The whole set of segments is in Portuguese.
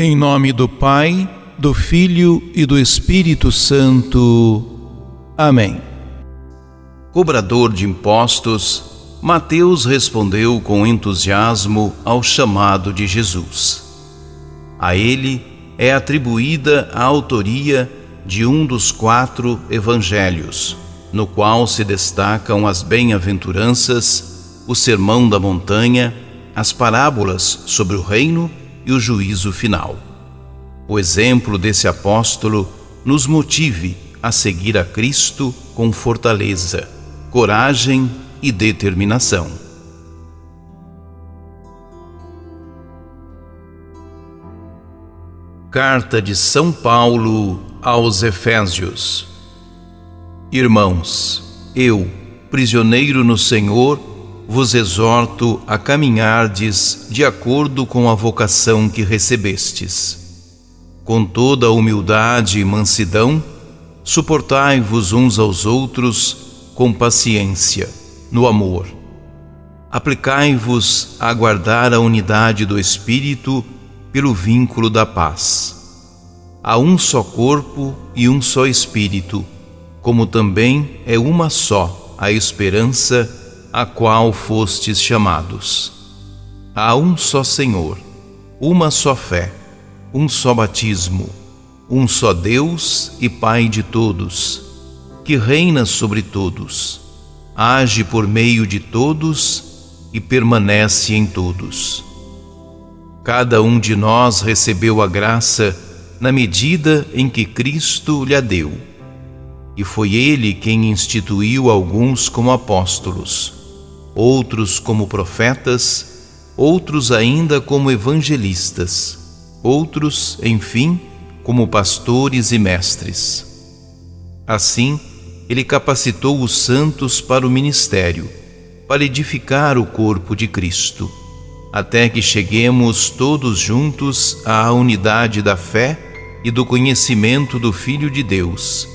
Em nome do Pai, do Filho e do Espírito Santo. Amém. Cobrador de impostos, Mateus respondeu com entusiasmo ao chamado de Jesus. A ele é atribuída a autoria de um dos 4 evangelhos, no qual se destacam as bem-aventuranças, o Sermão da Montanha, as parábolas sobre o reino e o juízo final. O exemplo desse apóstolo nos motive a seguir a Cristo com fortaleza, coragem e determinação. Carta de São Paulo aos Efésios. Irmãos, eu, prisioneiro no Senhor, vos exorto a caminhardes de acordo com a vocação que recebestes. Com toda a humildade e mansidão, suportai-vos uns aos outros com paciência, no amor. Aplicai-vos a guardar a unidade do Espírito pelo vínculo da paz. Há um só corpo e um só Espírito, como também é uma só a esperança a qual fostes chamados. Há um só Senhor, uma só fé, um só batismo, um só Deus e Pai de todos, que reina sobre todos, age por meio de todos e permanece em todos. Cada um de nós recebeu a graça na medida em que Cristo lhe deu, e foi Ele quem instituiu alguns como apóstolos, outros como profetas, outros ainda como evangelistas, outros, enfim, como pastores e mestres. Assim, Ele capacitou os santos para o ministério, para edificar o corpo de Cristo, até que cheguemos todos juntos à unidade da fé e do conhecimento do Filho de Deus,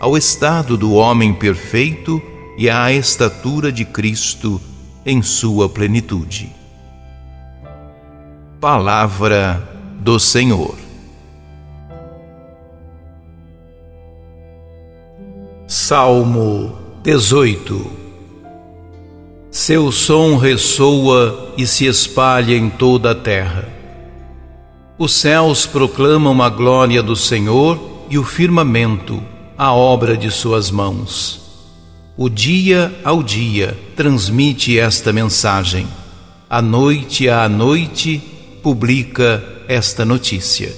ao estado do homem perfeito e à estatura de Cristo em sua plenitude. Palavra do Senhor. Salmo 18. Seu som ressoa e se espalha em toda a terra. Os céus proclamam a glória do Senhor e o firmamento, a obra de suas mãos. O dia ao dia transmite esta mensagem. À noite publica esta notícia.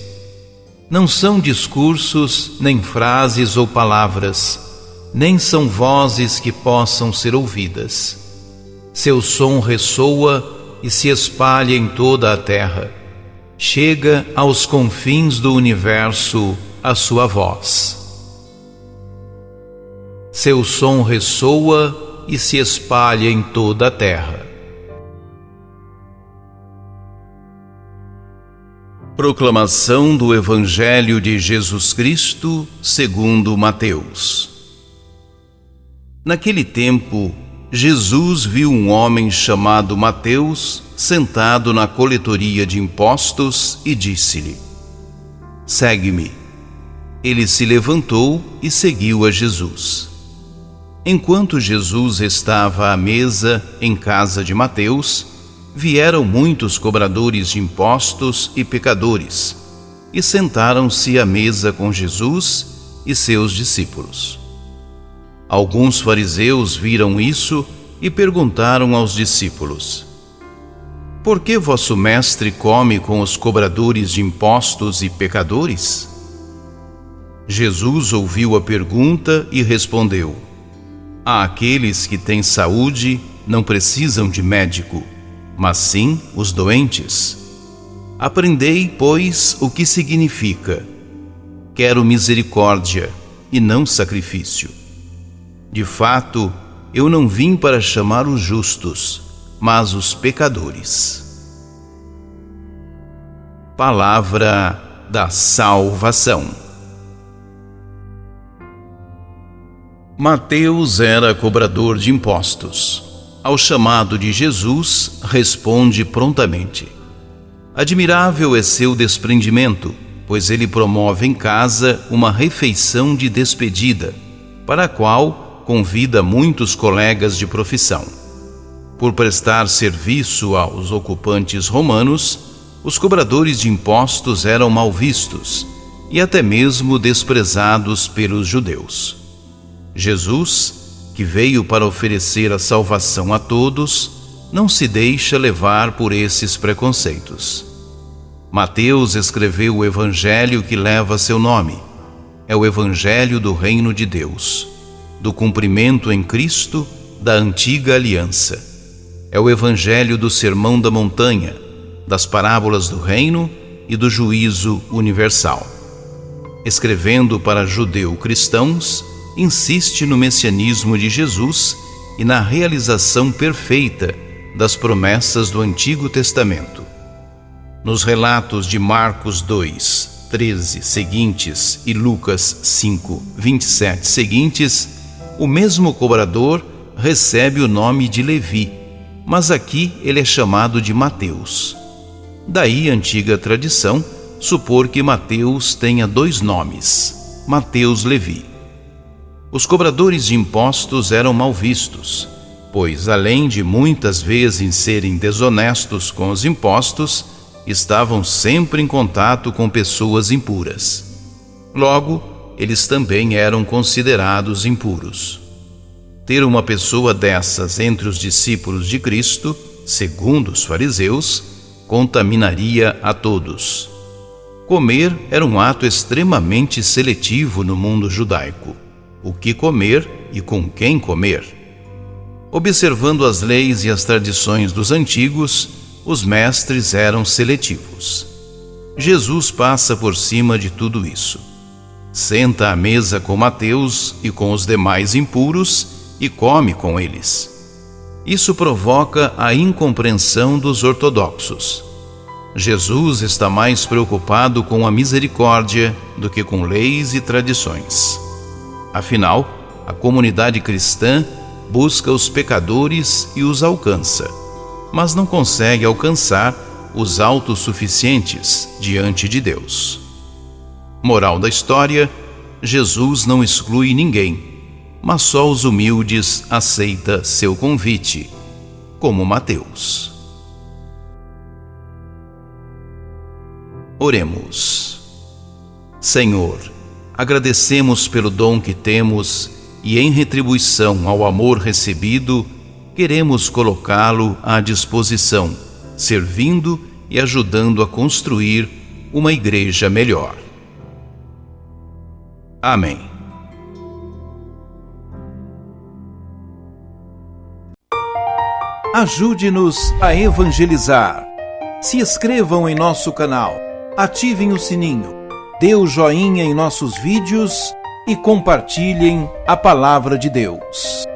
Não são discursos, nem frases ou palavras, nem são vozes que possam ser ouvidas. Seu som ressoa e se espalha em toda a terra. Chega aos confins do universo a sua voz. Seu som ressoa e se espalha em toda a terra. Proclamação do Evangelho de Jesus Cristo segundo Mateus. Naquele tempo, Jesus viu um homem chamado Mateus sentado na coletoria de impostos e disse-lhe: Segue-me. Ele se levantou e seguiu a Jesus. Enquanto Jesus estava à mesa em casa de Mateus, vieram muitos cobradores de impostos e pecadores e sentaram-se à mesa com Jesus e seus discípulos. Alguns fariseus viram isso e perguntaram aos discípulos: Por que vosso mestre come com os cobradores de impostos e pecadores? Jesus ouviu a pergunta e respondeu: Aqueles que têm saúde não precisam de médico, mas sim os doentes. Aprendei, pois, o que significa: quero misericórdia e não sacrifício. De fato, eu não vim para chamar os justos, mas os pecadores. Palavra da salvação. Mateus era cobrador de impostos. Ao chamado de Jesus, responde prontamente. Admirável é seu desprendimento, pois ele promove em casa uma refeição de despedida, para a qual convida muitos colegas de profissão. Por prestar serviço aos ocupantes romanos, os cobradores de impostos eram mal vistos e até mesmo desprezados pelos judeus. Jesus, que veio para oferecer a salvação a todos, não se deixa levar por esses preconceitos. Mateus escreveu o evangelho que leva seu nome. É o evangelho do reino de Deus, do cumprimento em Cristo da antiga aliança. É o evangelho do Sermão da Montanha, das parábolas do reino e do juízo universal. Escrevendo para judeu-cristãos, insiste no messianismo de Jesus e na realização perfeita das promessas do Antigo Testamento. Nos relatos de Marcos 2, 13 seguintes e Lucas 5, 27 seguintes, o mesmo cobrador recebe o nome de Levi, mas aqui ele é chamado de Mateus. Daí a antiga tradição supor que Mateus tenha dois nomes, Mateus-Levi. Os cobradores de impostos eram mal vistos, pois além de muitas vezes serem desonestos com os impostos, estavam sempre em contato com pessoas impuras. Logo, eles também eram considerados impuros. Ter uma pessoa dessas entre os discípulos de Cristo, segundo os fariseus, contaminaria a todos. Comer era um ato extremamente seletivo no mundo judaico. O que comer e com quem comer. Observando as leis e as tradições dos antigos, os mestres eram seletivos. Jesus passa por cima de tudo isso. Senta à mesa com Mateus e com os demais impuros e come com eles. Isso provoca a incompreensão dos ortodoxos. Jesus está mais preocupado com a misericórdia do que com leis e tradições. Afinal, a comunidade cristã busca os pecadores e os alcança, mas não consegue alcançar os autossuficientes diante de Deus. Moral da história: Jesus não exclui ninguém, mas só os humildes aceita seu convite, como Mateus. Oremos. Senhor, agradecemos pelo dom que temos e, em retribuição ao amor recebido, queremos colocá-lo à disposição, servindo e ajudando a construir uma igreja melhor. Amém. Ajude-nos a evangelizar. Se inscrevam em nosso canal, ativem o sininho, dê o joinha em nossos vídeos e compartilhem a palavra de Deus.